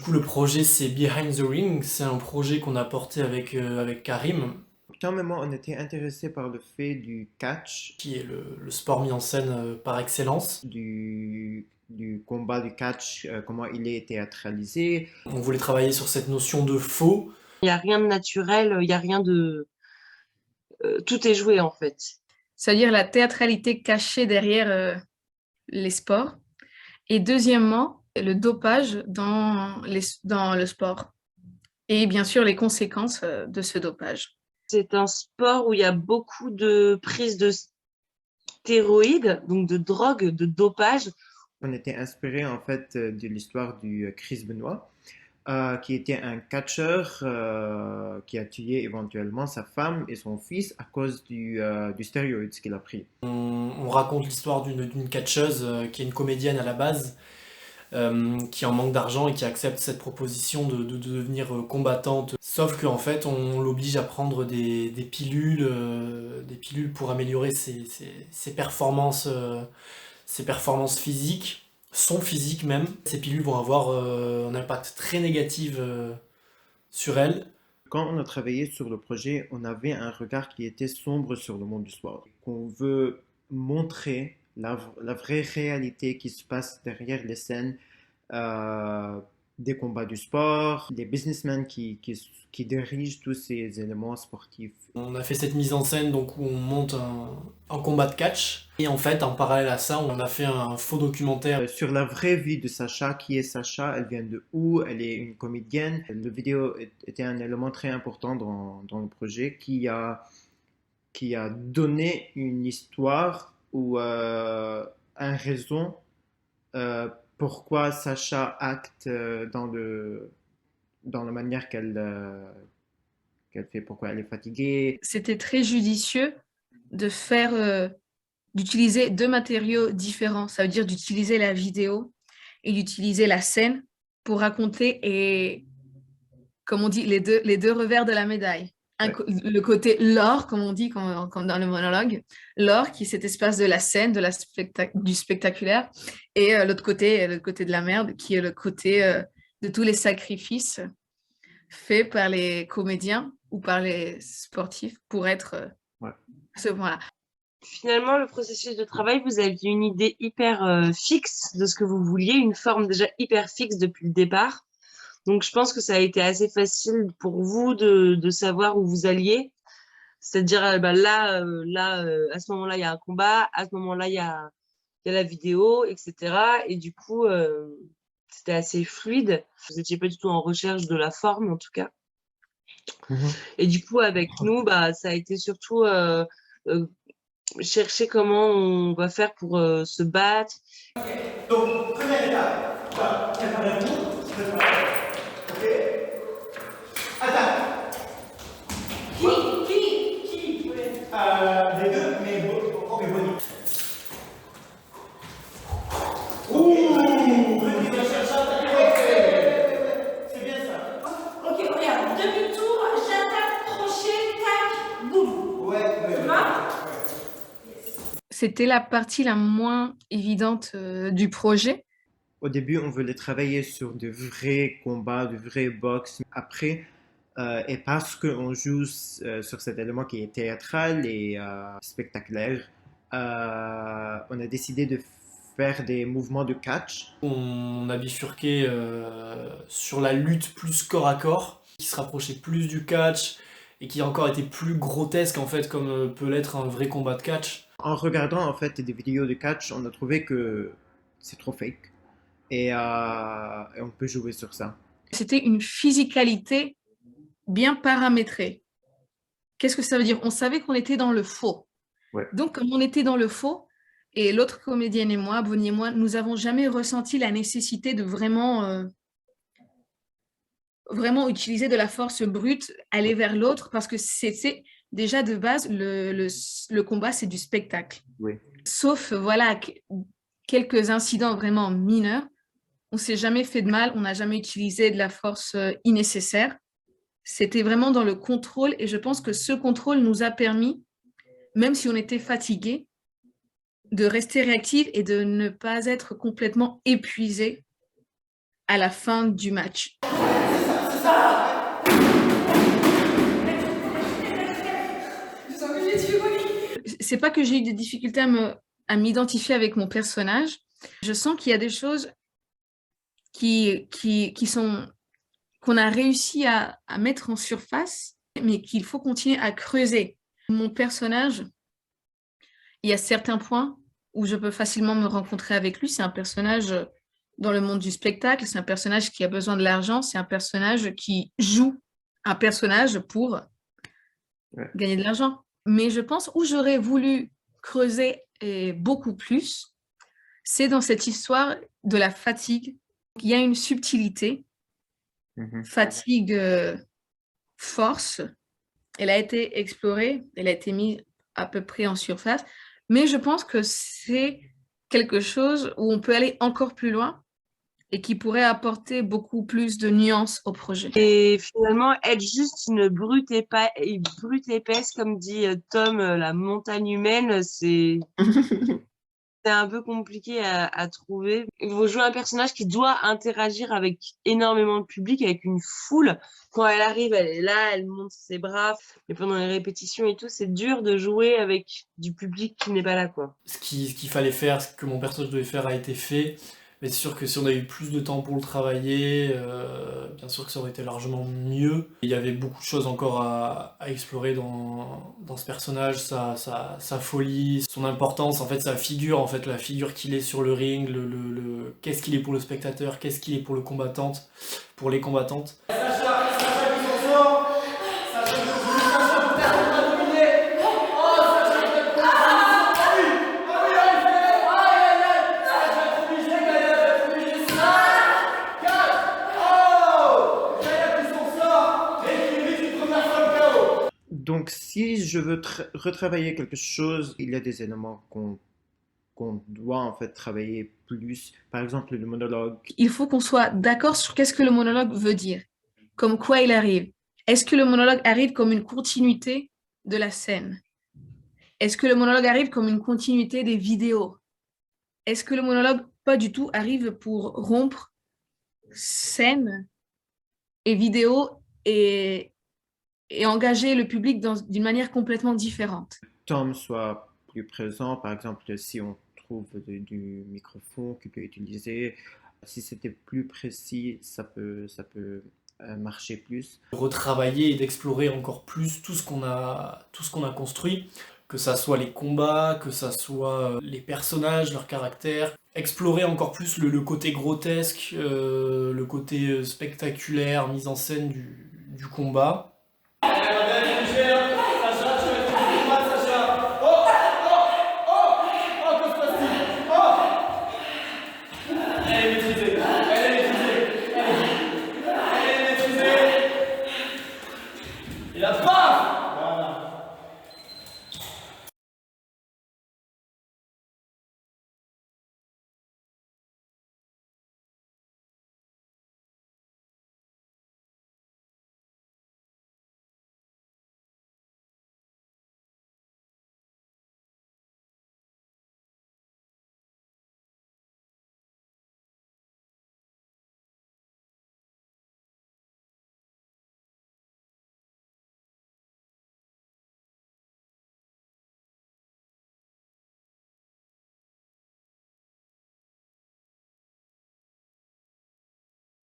coup, le projet, c'est Behind the Ring. C'est un projet qu'on a porté avec Karim, Tom et moi, on était intéressés par le fait du catch, qui est le sport mis en scène par excellence. du combat du catch, comment il est théâtralisé. On voulait travailler sur cette notion de faux. Il n'y a rien de naturel, il n'y a rien de... tout est joué en fait. C'est-à-dire la théâtralité cachée derrière les sports. Et deuxièmement, le dopage dans le sport. Et bien sûr, les conséquences de ce dopage. C'est un sport où il y a beaucoup de prise de stéroïdes, donc de drogue, de dopage. On était inspiré en fait de l'histoire du Chris Benoit, qui était un catcheur qui a tué éventuellement sa femme et son fils à cause du stéroïde qu'il a pris. On raconte l'histoire d'une catcheuse qui est une comédienne à la base, qui est en manque d'argent et qui accepte cette proposition de devenir combattante. Sauf qu'en fait, on l'oblige à prendre des pilules pour améliorer ses performances physiques, son physique même. Ces pilules vont avoir un impact très négatif sur elle. Quand on a travaillé sur le projet, on avait un regard qui était sombre sur le monde du sport. On veut montrer la vraie réalité qui se passe derrière les scènes des combats du sport, des businessmen qui dirigent tous ces éléments sportifs. On a fait cette mise en scène donc où on monte un combat de catch. Et en fait, en parallèle à ça, on a fait un faux documentaire. Sur la vraie vie de Sacha, qui est Sacha, elle vient de où, elle est une comédienne. Le vidéo était un élément très important dans le projet qui a donné une histoire ou un raison pourquoi Sacha acte dans la manière qu'elle fait, pourquoi elle est fatiguée. C'était très judicieux de d'utiliser deux matériaux différents. Ça veut dire d'utiliser la vidéo et d'utiliser la scène pour raconter, et, comme on dit, les deux revers de la médaille. Ouais. Le côté l'or, comme on dit comme dans le monologue, l'or qui est cet espace de la scène, du spectaculaire, et l'autre côté, le côté de la merde, qui est le côté de tous les sacrifices faits par les comédiens ou par les sportifs pour être Ouais. à ce point-là. Finalement, le processus de travail, vous aviez une idée hyper fixe de ce que vous vouliez, une forme déjà hyper fixe depuis le départ. Donc, je pense que ça a été assez facile pour vous de savoir où vous alliez. C'est-à-dire, à ce moment-là, il y a un combat, à ce moment-là, il y a la vidéo, etc. Et du coup, c'était assez fluide. Vous n'étiez pas du tout en recherche de la forme, en tout cas. Et du coup, avec nous, ça a été surtout chercher comment on va faire pour se battre. Donc, première étape, voilà, préparez-vous, préparez. Ok. Attaque. Qui les deux, mais ok, Bonnie. Ouh, Bonnie va chercher à attaquer. C'est bien ça. Ok, regarde, demi-tour, j'attaque, crochet, tac, boum. Ouais. Tu vois? C'était la partie la moins évidente du projet. Au début, on voulait travailler sur de vrais combats, de vrais box. Après, et parce qu'on joue sur cet élément qui est théâtral et spectaculaire, on a décidé de faire des mouvements de catch. On a bifurqué sur la lutte plus corps à corps, qui se rapprochait plus du catch et qui a encore été plus grotesque en fait, comme peut l'être un vrai combat de catch. En regardant en fait des vidéos de catch, on a trouvé que c'est trop fake et on peut jouer sur ça. C'était une physicalité bien paramétrée. Qu'est-ce que ça veut dire? On savait qu'on était dans le faux. Ouais. Donc, comme on était dans le faux, et l'autre comédienne et moi, Bonnie et moi, nous n'avons jamais ressenti la nécessité de vraiment utiliser de la force brute, aller vers l'autre, parce que c'est déjà de base, le combat, c'est du spectacle. Oui. Sauf, voilà, quelques incidents vraiment mineurs. On ne s'est jamais fait de mal, on n'a jamais utilisé de la force innécessaire. C'était vraiment dans le contrôle, et je pense que ce contrôle nous a permis, même si on était fatigué, de rester réactif et de ne pas être complètement épuisé à la fin du match. C'est pas que j'ai eu des difficultés à m'identifier avec mon personnage. Je sens qu'il y a des choses qu'on a réussi à mettre en surface, mais qu'il faut continuer à creuser. Mon personnage, il y a certains points où je peux facilement me rencontrer avec lui. C'est un personnage dans le monde du spectacle, c'est un personnage qui a besoin de l'argent, c'est un personnage qui joue un personnage pour gagner de l'argent. Mais je pense où j'aurais voulu creuser beaucoup plus, c'est dans cette histoire de la fatigue. Il y a une subtilité, fatigue, force. Elle a été explorée, elle a été mise à peu près en surface, mais je pense que c'est quelque chose où on peut aller encore plus loin et qui pourrait apporter beaucoup plus de nuances au projet. Et finalement, être juste une brute épaisse, comme dit Tom, la montagne humaine, c'est un peu compliqué à trouver. Il faut jouer un personnage qui doit interagir avec énormément de public, avec une foule. Quand elle arrive, elle est là, elle monte ses bras. Et pendant les répétitions et tout, c'est dur de jouer avec du public qui n'est pas là, quoi. Ce qu'il fallait faire, ce que mon personnage devait faire a été fait. Mais c'est sûr que si on a eu plus de temps pour le travailler, bien sûr que ça aurait été largement mieux. Il y avait beaucoup de choses encore à explorer dans ce personnage, sa folie, son importance, en fait sa figure, la figure qu'il est sur le ring, qu'est-ce qu'il est pour le spectateur, qu'est-ce qu'il est pour les combattantes. Donc, si je veux retravailler quelque chose, il y a des éléments qu'on doit en fait travailler plus. Par exemple, le monologue. Il faut qu'on soit d'accord sur qu'est-ce que le monologue veut dire, comme quoi il arrive. Est-ce que le monologue arrive comme une continuité de la scène? Est-ce que le monologue arrive comme une continuité des vidéos? Est-ce que le monologue, pas du tout, arrive pour rompre scène et vidéo et engager le public d'une manière complètement différente? Tom soit plus présent, par exemple, si on trouve du microphone qu'il peut utiliser, si c'était plus précis, ça peut marcher plus. Retravailler et d'explorer encore plus tout ce qu'on a construit, que ça soit les combats, que ça soit les personnages, leurs caractères, explorer encore plus le côté grotesque, le côté spectaculaire, mise en scène du combat.